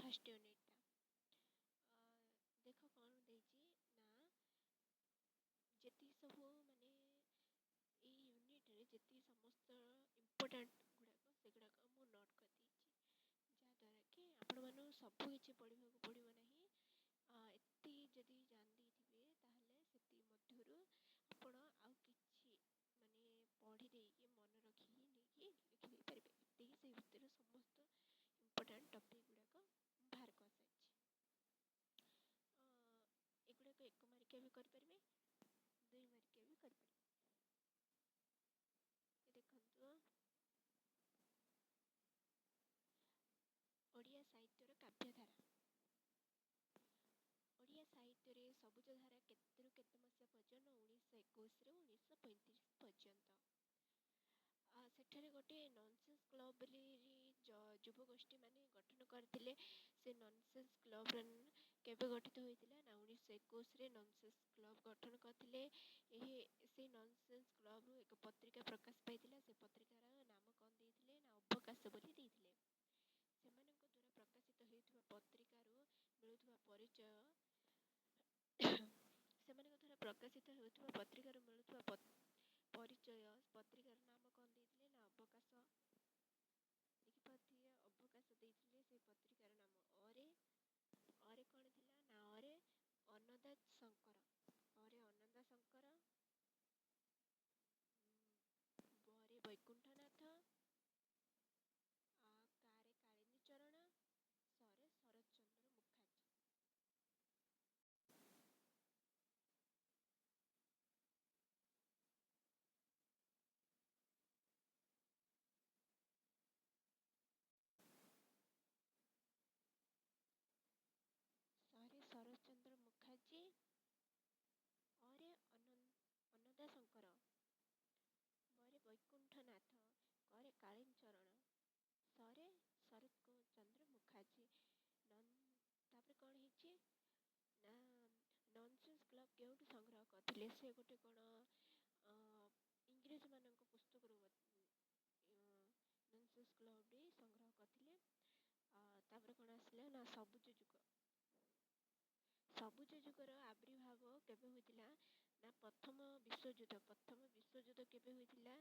First ୟୁନିଟ୍ଟା ଦେଖ କ'ଣ ଦେଇଛି ନା ଯେତିକି ସବୁ ମାନେ ଏଇ ୟୁନିଟ୍ରେ ଯେତିକି ସମସ୍ତ ଇମ୍ପୋର୍ଟାଣ୍ଟ ଗୁଡ଼ାକ ସେଗୁଡ଼ାକ ମୁଁ ନୋଟ୍ କରିଦେଇଛି, ଯାହାଦ୍ୱାରା କି ଆପଣମାନଙ୍କୁ ସବୁ କିଛି ପଢ଼ିବାକୁ ପଡ଼ିବ ନାହିଁ। ଏତିକି ଯଦି ଜାଣି ଦେଇଥିବେ ତାହେଲେ ସେତିକି ମଧ୍ୟରୁ ଆପଣ ଆଉ କିଛି ମାନେ ପଢ଼ି ଦେଇକି ମନେ ରଖିକି ନେଇକି ଲେଖିଦେଇପାରିବେ। ଏତିକି ସେଇ ଭିତରୁ ସମସ୍ତ ଇମ୍ପୋର୍ଟାଣ୍ଟ ଟପିକ୍ ଗୁଡ଼ାକ ବାହାର କରିସାରିଛି। ଏଗୁଡ଼ାକ 1 ମାର୍କିଆ ବି କରିପାରିବେ, 2 ମାର୍କିଆ ବି କରିପାରିବେ। ଦେଖନ୍ତୁ, ଓଡ଼ିଆ ସାହିତ୍ୟର କାବ୍ୟଧାରା। ଓଡ଼ିଆ ସାହିତ୍ୟରେ ସବୁଜଧାରା କେତେରୁ କେତେ ମସିହା ପର୍ଯ୍ୟନ୍ତ? 1921ରୁ 1935 ପର୍ଯ୍ୟନ୍ତ। ସେଠାରେ ଗୋଟିଏ ନନ୍ସେନ୍ସ କ୍ଲବ୍ ବୋଲି ଯୁବଗୋଷ୍ଠୀ ମାନେ ଗଠନ କରିଥିଲେ। ସେ ନନ୍ସେନ୍ସ କ୍ଲବ୍ର କେବେ ଗଠିତ ହୋଇଥିଲା ନା 1921ରେ ନନ୍ସେନ୍ସ କ୍ଲବ୍ ଗଠନ କରିଥିଲେ। ସେଇ ନନ୍ସେନ୍ସ କ୍ଲବ୍ରୁ ଏକ ପତ୍ରିକା ପ୍ରକାଶ ପାଇଥିଲା। ସେ ପତ୍ରିକାର ନାମ କ'ଣ ଦେଇଥିଲେ ନା ଅବକାଶ ବୋଲି ଦେଇଥିଲେ। ସେମାନଙ୍କ ଦ୍ୱାରା ପ୍ରକାଶିତ ହେଉଥିବା ପତ୍ରିକାରୁ ମିଳୁଥିବା ପରିଚୟ ପତ୍ରିକାର ନାମ କ'ଣ ଦେଇଥିଲେ ନା ଅବକାଶ। ଦେଖିପାରୁଥିବେ ଅବକାଶ ଦେଇଥିଲେ ସେ ପତ୍ରିକାର ନାମ। ଅରେ କ'ଣ ଥିଲା ନା ଅରେ ଅନ୍ନଦାତ ଶଙ୍କର, ବରେ ବୈକୁଣ୍ଠନାଥ, କାରେ କାଳିନ୍ଦୀ ଚରଣ, ସରେ ଶରତଚନ୍ଦ୍ର ମୁଖାର୍ଜୀ। ସରେ ଶରତଚନ୍ଦ୍ର ମୁଖାର୍ଜୀ, ଅରେ ଅନ୍ନଦା ଶଙ୍କର, ବରେ ବୈକୁଣ୍ଠନାଥ, କରେ କାଳିନ୍ଦୀ ଚରଣ, ସରେ ଶରତଚନ୍ଦ୍ର ମୁଖାର୍ଜୀ। ତାପରେ କ'ଣ ହେଇଛି ନା ନନ୍ସେନ୍ସ କ୍ଲବ୍ କେଉଁଠୁ ସଂଗ୍ରହ କରିଥିଲେ? ସେ ଗୋଟେ କ'ଣ ଇଂରେଜମାନଙ୍କ ପୁସ୍ତକରୁ ନନ୍ସେନ୍ସ କ୍ଲବ୍ଟି ସଂଗ୍ରହ କରିଥିଲେ। ତାପରେ କ'ଣ ଆସିଲା ନା ସବୁଜ ଯୁଗ। ସବୁଜ ଯୁଗର ଆବିର୍ଭାବ କେବେ ହୋଇଥିଲା ନା ପ୍ରଥମ ବିଶ୍ୱଯୁଦ୍ଧ କେବେ ହୋଇଥିଲା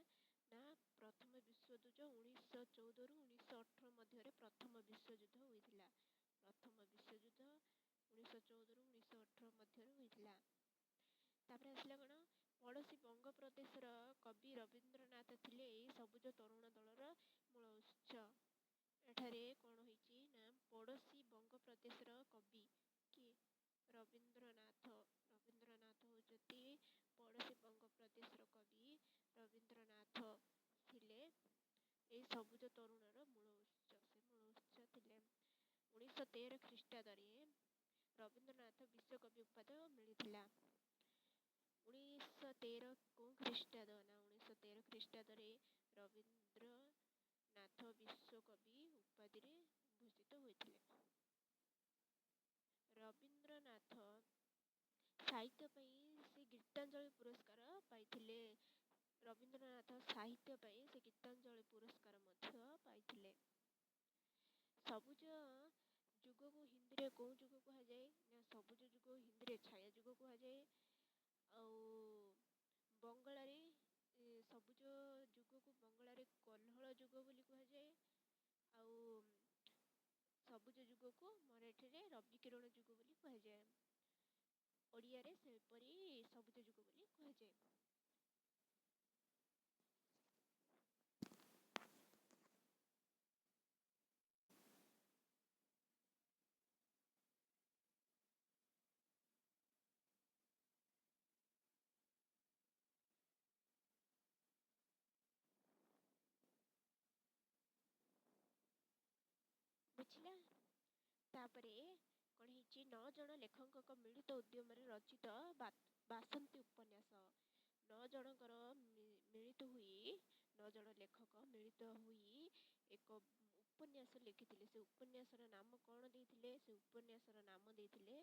ନା ପ୍ରଥମ ବିଶ୍ୱଯୁଦ୍ଧ 1914ରୁ 1918 ମଧ୍ୟରେ ପ୍ରଥମ ବିଶ୍ୱଯୁଦ୍ଧ ହୋଇଥିଲା। ପ୍ରଥମ ବିଶ୍ୱଯୁଦ୍ଧ 1914ରୁ 1918 ମଧ୍ୟରେ ହୋଇଥିଲା। ତାପରେ ଆସିଲା କ'ଣ ପଡ଼ୋଶୀ ବଙ୍ଗପ୍ରଦେଶର କବି ରବୀନ୍ଦ୍ରନାଥ ଥିଲେ ଏହି ସବୁଜ ତରୁଣ ଦଳର ମୂଳ ଉତ୍ସ। ଏଠାରେ କ'ଣ ହେଇଛି ନା ପଡ଼ୋଶୀ ବଙ୍ଗପ୍ରଦେଶର କବି କିଏ? ରବୀନ୍ଦ୍ରନାଥ ହେଉଛନ୍ତି ପଡ଼ୋଶୀ ବଙ୍ଗପ୍ରଦେଶର କବି ରବୀନ୍ଦ୍ରନାଥ ଥିଲେ ଏହି ସବୁଜ ତରୁଣର ମୂଳ ଉତ୍ସ। ସେ ମୂଳ ଉତ୍ସ ଥିଲେ। 1913 ଖ୍ରୀଷ୍ଟାବ୍ଦରେ ରବୀନ୍ଦ୍ରନାଥ ବିଶ୍ୱକବି ଉପାଧି ମିଳିଥିଲା। 1913 କେଉଁ ଖ୍ରୀଷ୍ଟାବ୍ଦ ନା 1913 ଖ୍ରୀଷ୍ଟାବ୍ଦରେ ରବୀନ୍ଦ୍ରନାଥ ବିଶ୍ୱକବି ଉପାଧିରେ ଭୂଷିତ ହୋଇଥିଲେ। ରବୀନ୍ଦ୍ରନାଥ ସାହିତ୍ୟ ପାଇଁ ସେ ଗୀତାଞ୍ଜଳି ପୁରସ୍କାର ପାଇଥିଲେ। ରବୀନ୍ଦ୍ରନାଥ ସାହିତ୍ୟ ପାଇଁ ସେ ଗୀତାଞ୍ଜଳି ପୁରସ୍କାର ମଧ୍ୟ ପାଇଥିଲେ। ସବୁଜ ଯୁଗକୁ ହିନ୍ଦୀରେ କେଉଁ ଯୁଗ କୁହାଯାଏ ନା ସବୁଜ ଯୁଗ ହିନ୍ଦୀରେ ଛାୟା ଯୁଗ କୁହାଯାଏ। ଆଉ ବଙ୍ଗଳାରେ ସବୁଜ ଯୁଗକୁ ବଙ୍ଗଳାରେ କଲ୍ଲୋଳ ଯୁଗ ବୋଲି କୁହାଯାଏ। ଆଉ ସବୁଜ ଯୁଗକୁ ମରାଠୀରେ ରବି କିରଣ ଯୁଗ ବୋଲି କୁହାଯାଏ। ଓଡ଼ିଆରେ ସେପରି ସବୁଜ ଯୁଗ ବୋଲି କୁହାଯାଏ। ବୁଝିଲା? ତାପରେ କ'ଣ ହେଇଛି 9 ଜଣ ଲେଖକଙ୍କ ମିଳିତ ଉଦ୍ୟମରେ ରଚିତ ବାସନ୍ତୀ ଉପନ୍ୟାସ। 9 ଜଣଙ୍କର ମିଳିତ ହୋଇ 9 ଜଣ ଲେଖକ ମିଳିତ ହୋଇ ଏକ ଉପନ୍ୟାସ ଲେଖିଥିଲେ। ସେ ଉପନ୍ୟାସର ନାମ କ'ଣ ଦେଇଥିଲେ? ସେ ଉପନ୍ୟାସର ନାମ ଦେଇଥିଲେ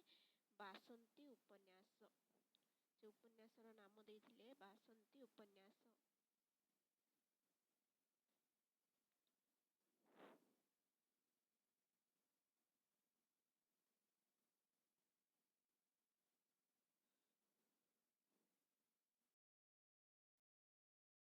ବାସନ୍ତୀ ଉପନ୍ୟାସ। ସେ ଉପନ୍ୟାସର ନାମ